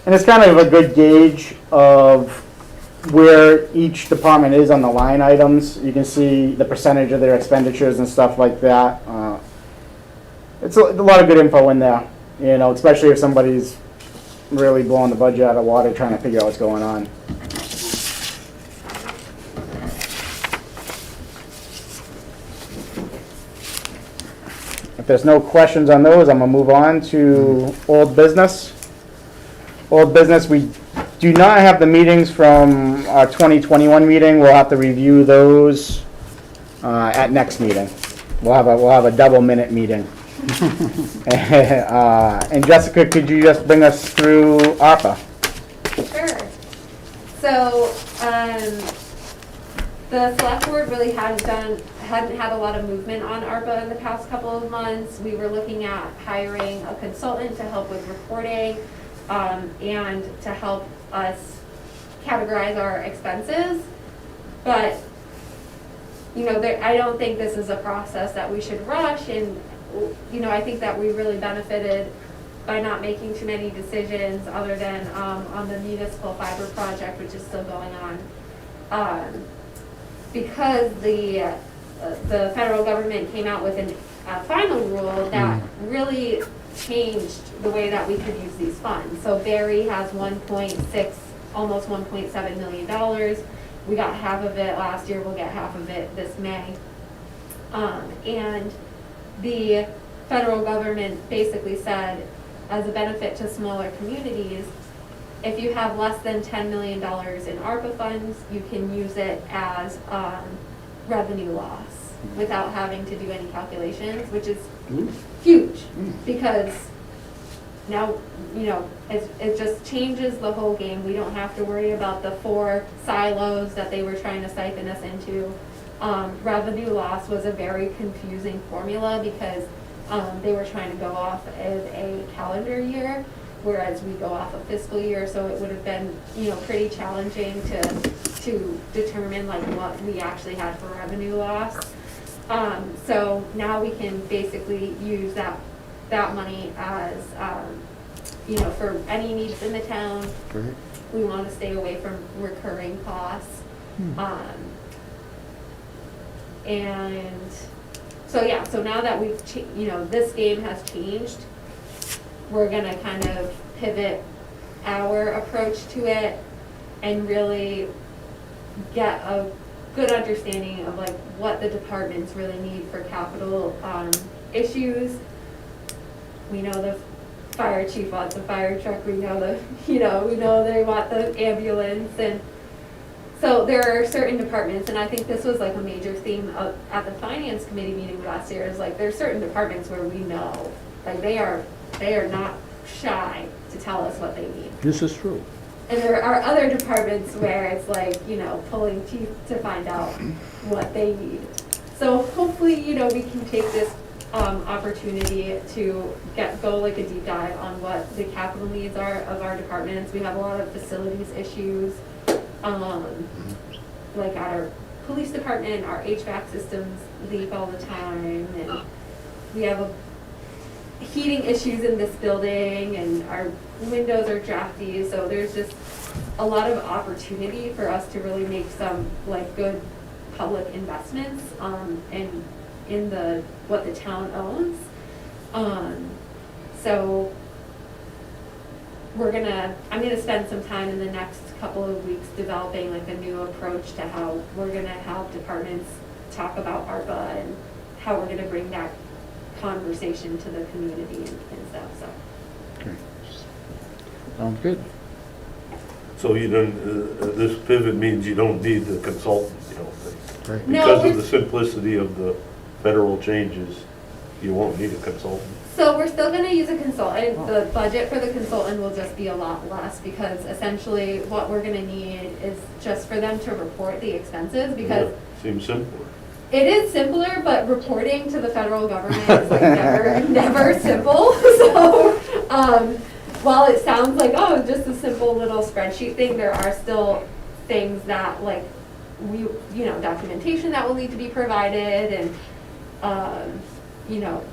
And it's kind of a good gauge of where each department is on the line items. You can see the percentage of their expenditures and stuff like that. It's a lot of good info in there, you know, especially if somebody's really blowing the budget out of water trying to figure out what's going on. If there's no questions on those, I'm gonna move on to old business. Old business, we do not have the meetings from our 2021 meeting. We'll have to review those at next meeting. We'll have a double minute meeting. And Jessica, could you just bring us through ARPA? Sure. So, the select board really hadn't had a lot of movement on ARPA in the past couple of months. We were looking at hiring a consultant to help with reporting, and to help us categorize our expenses. But, you know, I don't think this is a process that we should rush, and, you know, I think that we really benefited by not making too many decisions other than on the municipal fiber project, which is still going on. Because the federal government came out with a final rule that really changed the way that we could use these funds. So Barre has almost $1.7 million. We got half of it last year, we'll get half of it this May. And the federal government basically said, as a benefit to smaller communities, if you have less than $10 million in ARPA funds, you can use it as revenue loss without having to do any calculations, which is huge, because now, you know, it just changes the whole game. We don't have to worry about the 4 silos that they were trying to siphon us into. Revenue loss was a very confusing formula because they were trying to go off of a calendar year, whereas we go off a fiscal year, so it would have been, you know, pretty challenging to determine like what we actually had for revenue loss. So now we can basically use that money as, for any needs in the town. Great. We want to stay away from recurring costs. And so, yeah, so now that we've, this game has changed, we're gonna kind of pivot our approach to it and really get a good understanding of like what the departments really need for capital issues. We know the fire chief wants a fire truck, we know we know they want the ambulance, and so there are certain departments, and I think this was like a major theme at the finance committee meeting last year, is like there's certain departments where we know, like they are not shy to tell us what they need. This is true. And there are other departments where it's like, pulling teeth to find out what they need. So hopefully, we can take this opportunity to go like a deep dive on what the capital needs are of our departments. We have a lot of facilities issues, like at our police department, our HVAC systems leak all the time, and we have heating issues in this building, and our windows are drafty, so there's just a lot of opportunity for us to really make some like good public investments in what the town owns. So I'm gonna spend some time in the next couple of weeks developing like a new approach to how we're gonna have departments talk about ARPA and how we're gonna bring that conversation to the community and stuff, so. Okay. Sounds good. So this pivot means you don't need the consultant, you don't think? Right. No, Because of we're- the simplicity of the federal changes, you won't need a consultant. So we're still gonna use a consultant. The budget for the consultant will just be a lot less, because essentially what we're gonna need is just for them to report the expenses, because Yeah, seems simpler. it is simpler, but reporting to the federal government is like never simple. So, while it sounds like, oh, just a simple little spreadsheet thing, there are still things that like documentation that will need to be provided, and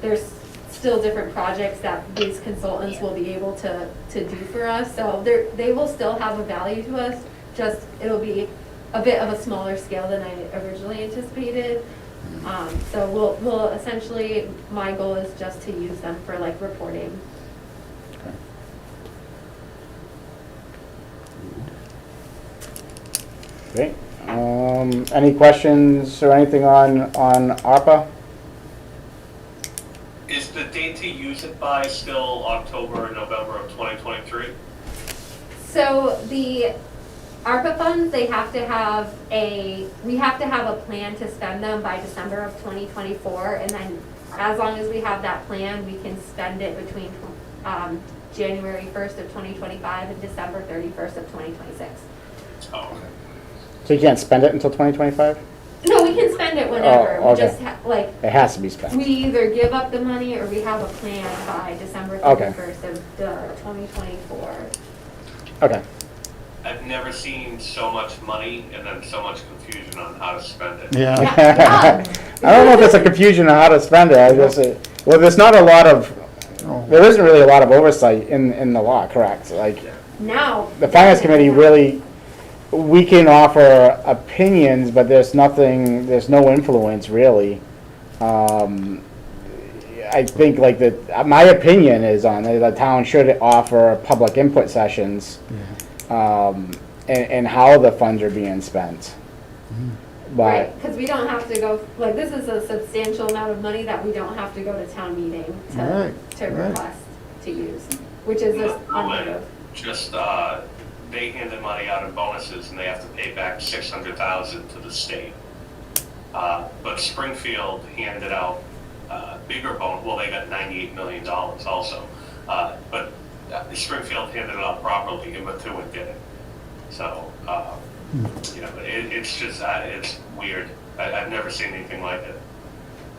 there's still different projects that these consultants will be able to do for us. So they will still have a value to us, just it'll be a bit of a smaller scale than I originally anticipated. So we'll essentially, my goal is just to use them for like reporting. Great. Any questions or anything on ARPA? Is the date to use it by still October or November of 2023? So the ARPA funds, we have to have a plan to spend them by December of 2024, and then as long as we have that plan, we can spend it between January 1st of 2025 and December 31st of 2026. Oh, okay. So you can't spend it until 2025? No, we can spend it whenever. Oh, okay. We just It has to be spent. we either give up the money or we have a plan by December Okay. 31st of 2024. Okay. I've never seen so much money and then so much confusion on how to spend it. Yeah. Yeah. I don't know if it's a confusion on how to spend it. I just, well, there's not a lot of, there isn't really a lot of oversight in the law, correct? Like, Now. the finance committee really, we can offer opinions, but there's no influence really. I think like my opinion is on the town should offer public input sessions, and how the funds are being spent. But Right, because we don't have to go, like, this is a substantial amount of money that we don't have to go to town meeting to Right. request to use, which is just unheard of. Just, they handed money out in bonuses and they have to pay back $600,000 to the state. But Springfield handed out bigger well, they got $98 million also. But Springfield handed it out properly and Methuen didn't. So, it's just, it's weird. I've never seen anything like it.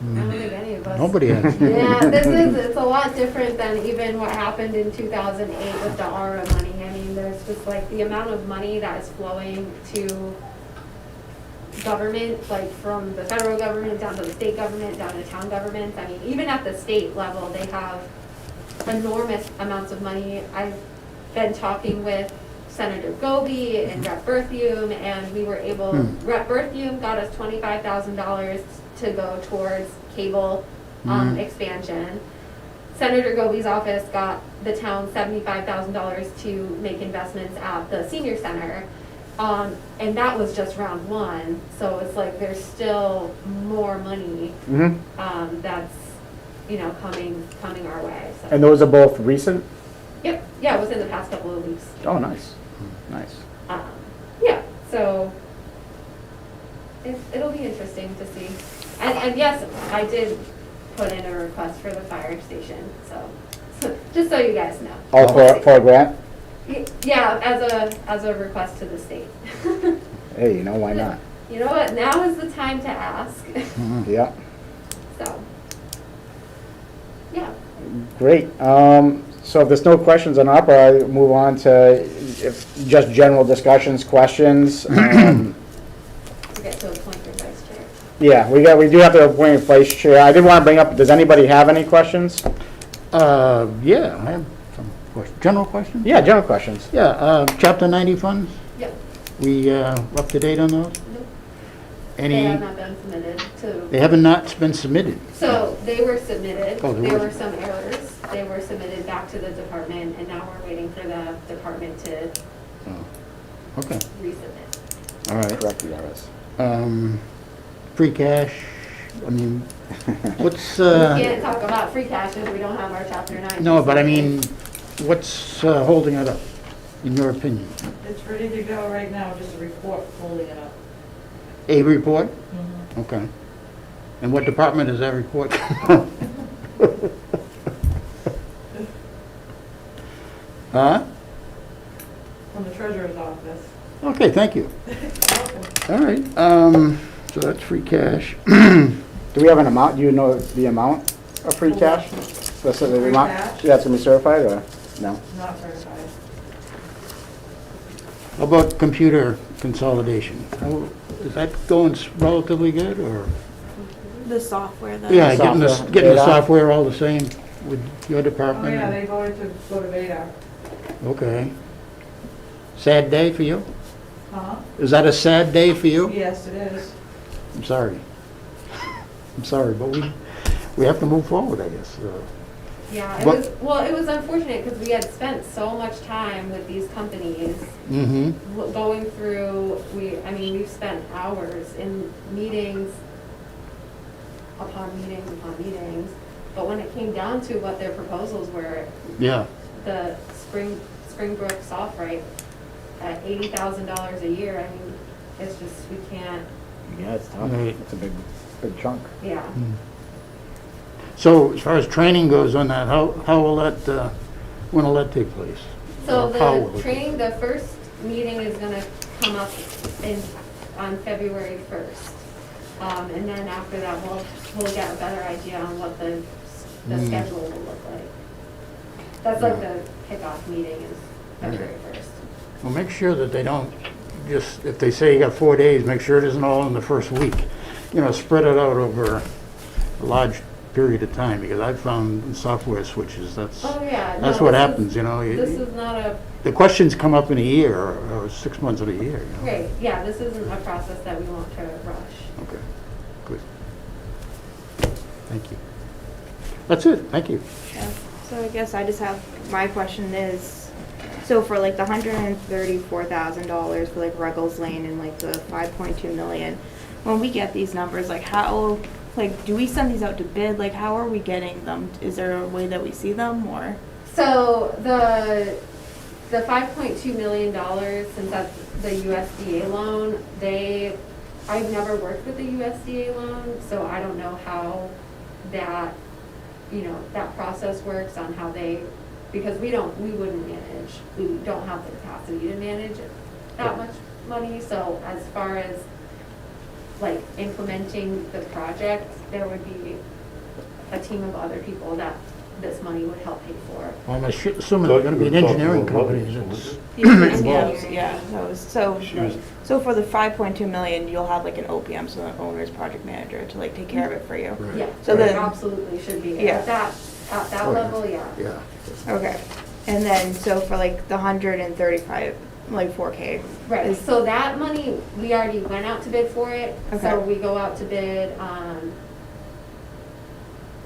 I don't think any of us. Nobody has. Yeah, it's a lot different than even what happened in 2008 with the ARA money. I mean, there's just like the amount of money that is flowing to government, like from the federal government down to the state government, down to town governments. I mean, even at the state level, they have enormous amounts of money. I've been talking with Senator Goby and Rep. Berthium, and we were able, Rep. Berthium got us $25,000 to go towards cable expansion. Senator Goby's office got the town $75,000 to make investments at the senior center. And that was just round one, so it's like there's still more money that's, you know, coming our way. So. And those are both recent? Yep, yeah, it was in the past couple of weeks. Oh, nice, nice. Yeah, so it'll be interesting to see. And yes, I did put in a request for the fire station, so just so you guys know. All for a grant? Yeah, as a request to the state. Hey, you know, why not? You know what, now is the time to ask. Yeah, So, yeah. great. So if there's no questions on ARPA, I'll move on to just general discussions, questions. We get to appoint your vice chair. Yeah, we do have to appoint a vice chair. I did want to bring up, does anybody have any questions? Yeah, I have some questions. General questions? Yeah, general questions. Yeah, Chapter 90 funds, Yep. we up to date on those? Nope. Any? They have not been submitted to. They haven't not been submitted. So they were submitted, Oh, they there were. were some errors, they were submitted back to the department, and now we're waiting for the department to Oh, okay, resubmit. all right. Correct, yes. Free cash, I mean, what's, We can't talk about free cash if we don't have our chapter 9. no, but I mean, what's holding it up, in your opinion? It's ready to go right now, just a report holding it up. A report? Okay. And what department is that report? Huh? From the treasurer's office. Okay, thank you. All right, so that's free cash. Do we have an amount? Do you know the amount of free cash? Specific Free amount? cash? That's gonna be certified, or no? Not certified. How about computer consolidation? Is that going relatively good, or? The software, the. Yeah, Software, getting the data. software all the same with your Oh, department? yeah, they voted to go to beta. Okay. Sad day for you? Huh? Is that a sad day for you? Yes, it is. I'm sorry. I'm sorry, but we have to move forward, I guess. Yeah, it But- was, it was unfortunate because we had spent so much time with these companies Mm-hmm. going through, we've spent hours in meetings upon meetings, but when it came down to what their proposals were, Yeah. the Springbrook Softright at $80,000 a year, I mean, it's just, we can't, Yeah, it's tough. Right. It's a big chunk. yeah. So as far as training goes on that, how will that, when will that take place? So Or how will the it training, the first meeting is gonna come up on February 1st. And then after that, we'll get a better idea on what the schedule will look like. That's like the kickoff meeting is February 1st. Well, make sure that they don't just, if they say you got 4 days, make sure it isn't all in the first week. You know, spread it out over a large period of time, because I've found in software switches, that's Oh, yeah. that's no, what this happens, is- you know. This is not a, The questions come up in a year or 6 months of a year, you know. great, yeah, this isn't a process that we want to rush. Okay, good. Thank you. That's it, thank you. Yeah. So I guess I just have, my question is, so for like the $134,000 for like Ruggles Lane and like the 5.2 million, when we get these numbers, like how, like, do we send these out to bid? Like, how are we getting them? Is there a way that we see them, or? So the $5.2 million, since that's the USDA loan, I've never worked with the USDA loan, so I don't know how that, that process works on how because we wouldn't manage, we don't have the capacity to manage that much money, so as far as like implementing the project, there would be a team of other people that this money would help pay for. Well, I'm assuming they're gonna be an engineering company that's, Yeah, that was, so, She was- so for the 5.2 million, you'll have like an OPM, so an owner's project manager, to like take care of it for you. Yeah, So so then- absolutely should be, Yeah. at that level, yeah. yeah. Okay, and then, so for like the 135, like 4K. Right, is- so that money, we already went out to bid for it, Okay. so we go out to bid,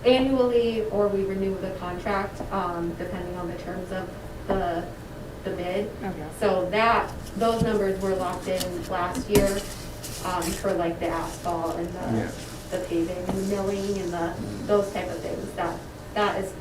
annually, or we renew the contract, depending on the terms of the bid. Okay. So those numbers were locked in last year, for like the asphalt and the paving and the milling and those type of things, that is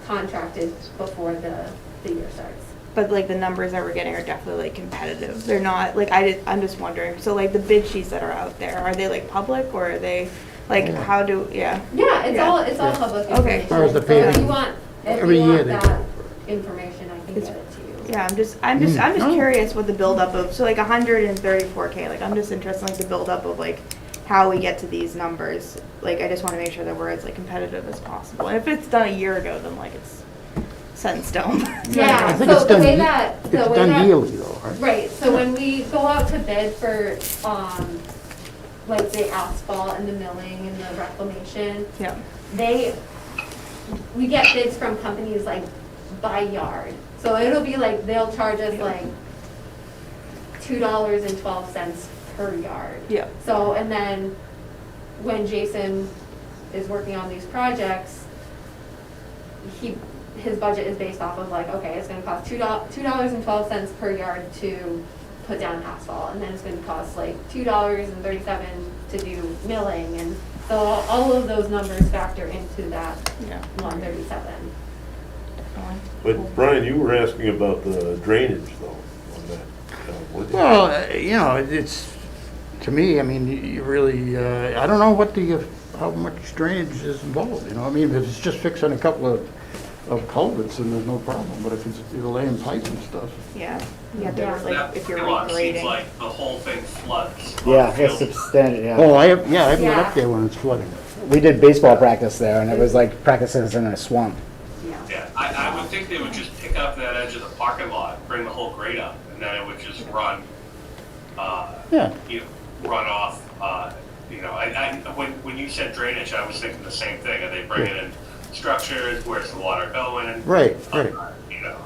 contracted before the year starts. But like the numbers that we're getting are definitely like competitive. They're not, like, I'm just wondering, so like the bid sheets that are out there, are they like public or are they, like, Yeah. how do, yeah? Yeah, it's Yeah. all Yeah. public Okay. information. As far as the So if paving, you want, every year they that go information, I can get it to you. Yeah, I'm just no. curious what the buildup of, so like 134K, like I'm just interested in like the buildup of like how we get to these numbers. Like I just wanna make sure that we're as like competitive as possible. And if it's done a year ago, then like it's set in stone. Yeah, I think so it's the done, way that, it's the way done that. yearly though, right? Right, so when we go out to bid for, like the asphalt and the milling and the reclamation, Yeah, we get bids from companies like by yard. So it'll be like, they'll charge us like $2.12 per yard. yeah, So, and then when Jason is working on these projects, his budget is based off of like, okay, it's gonna cost $2.12 per yard to put down asphalt, and then it's gonna cost like $2.37 to do milling, and so all of those numbers factor into that yeah. 137. Definitely. But Brian, you were asking about the drainage though, on that. weren't you? Well, you know, it's, to me, I mean, you really, I don't know what how much drainage is involved, you know? I mean, if it's just fixing a couple of culverts, then there's no problem, but if you're laying pipe and stuff. Yeah, yeah, Yeah. like That if you're lot seems regrading. like the whole thing floods. Yeah, on the it's field. substantial, yeah. Oh, I haven't been Yeah. up there when it's flooding. We did baseball practice there, and it was like practicing in a swamp. Yeah. Yeah, I would think they would just pick up that edge of the parking lot, bring the whole grade up, and then it would just run, Yeah. run off, you know, when you said drainage, I was thinking the same thing. Are they bringing in structures? Where's the water going? Right, right. You know,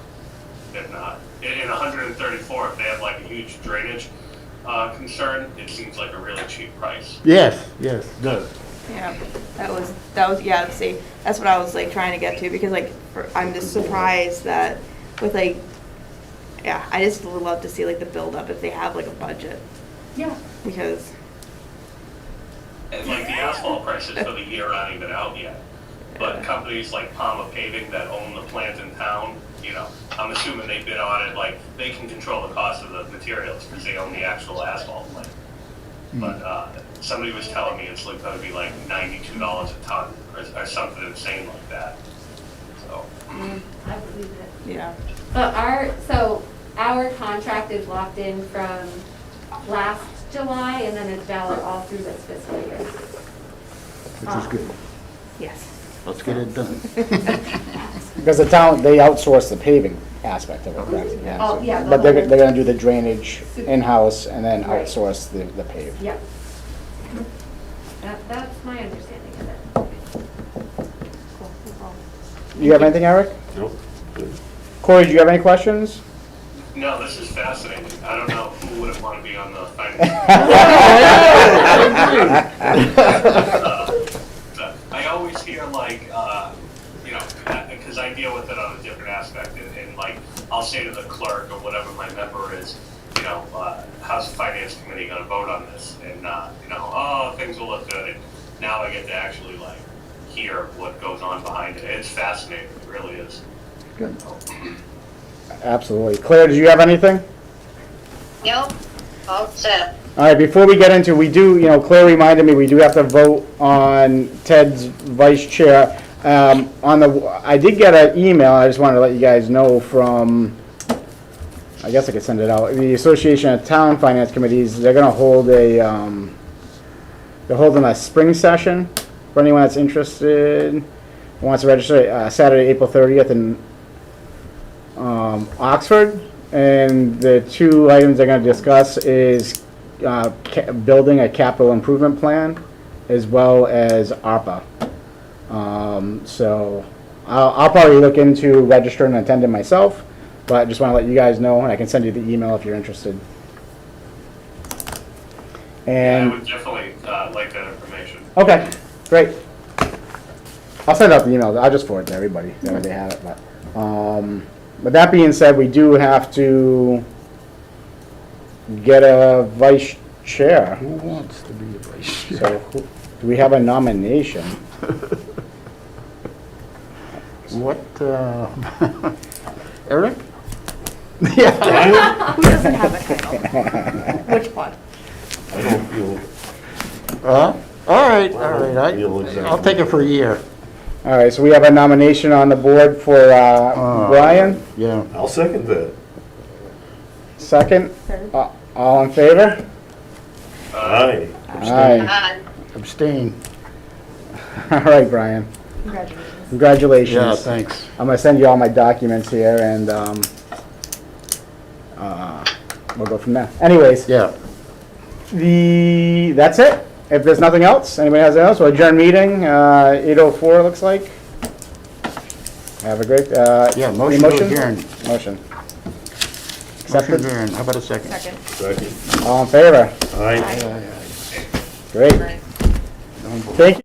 and in 134, if they have like a huge drainage concern, it seems like a really cheap price. Yes, yes, it does. Yeah, that was, yeah, see, that's what I was like trying to get to, because like, I'm just surprised that with like, yeah, I just would love to see like the buildup if they have like a budget, Yeah. because, And like the asphalt prices for the year aren't even out yet. But companies like Palmer Paving that own the plant in town, you know, I'm assuming they bid on it, like, they can control the cost of the materials because they own the actual asphalt plant. But somebody was telling me it's like gonna be like $92 a ton or something insane like that. So, I believe it. yeah. But our contract is locked in from last July, and then it's valid all through this fiscal year. Which is good. Yes. Let's get it done. Because the town, they outsource the paving aspect of it, correct? Oh, yeah. the But they're whole- gonna do the drainage in-house and then Right. outsource the pave. Yeah. That's my understanding of it. Cool. Cool. You have anything, Eric? Nope. Good. Corey, do you have any questions? no, this is fascinating. I don't know who wouldn't want to be on the finance. I always hear like, you know, because I deal with it on a different aspect, and like, I'll say to the clerk or whatever my member is, you know, how's the finance committee gonna vote on this? And, you know, oh, things will look good. And now I get to actually like hear what goes on behind it. It's fascinating, it really is. Good. Absolutely. Claire, do you have anything? Nope, all set. All right, before we get into, we do, Claire reminded me, we do have to vote on Ted's vice chair. I did get an email, I just wanted to let you guys know from, I guess I could send it out, the Association of Town Finance Committees, they're gonna hold they're holding a spring session for anyone that's interested. wants to register Saturday, April 30th in Oxford. And the two items they're going to discuss is building a capital improvement plan as well as ARPA. So I'll probably look into registering and attending myself, but I just want to let you guys know, and I can send you the email if you're interested. I And, would definitely like that information. okay, great. I'll send out the email. I'll just forward it to everybody, that way they have it. But that being said, we do have to get a vice chair. Who wants to be a vice chair? So, do we have a nomination? What, Eric? Yeah. Who doesn't have a title? Which one? I don't feel, All right, feel exactly. I'll take it for a year. All right, so we have a nomination on the board for Brian. Yeah. I'll second that. Second. Third. All in favor? Aye. Aye. Abstain. All right, Brian. Congratulations. Congratulations. Yeah, thanks. I'm gonna send you all my documents here, and we'll go from there. Anyways, Yeah. that's it. If there's nothing else, anybody has anything else, we'll adjourn meeting, 8:04 looks like. Have a great, Yeah, any motion to adjourn. Motion. Motion Accepted? to adjourn. How about a second? Second. Second. All in favor? Aye. Aye, aye, aye. Great. Right. Don't vote. Thank you.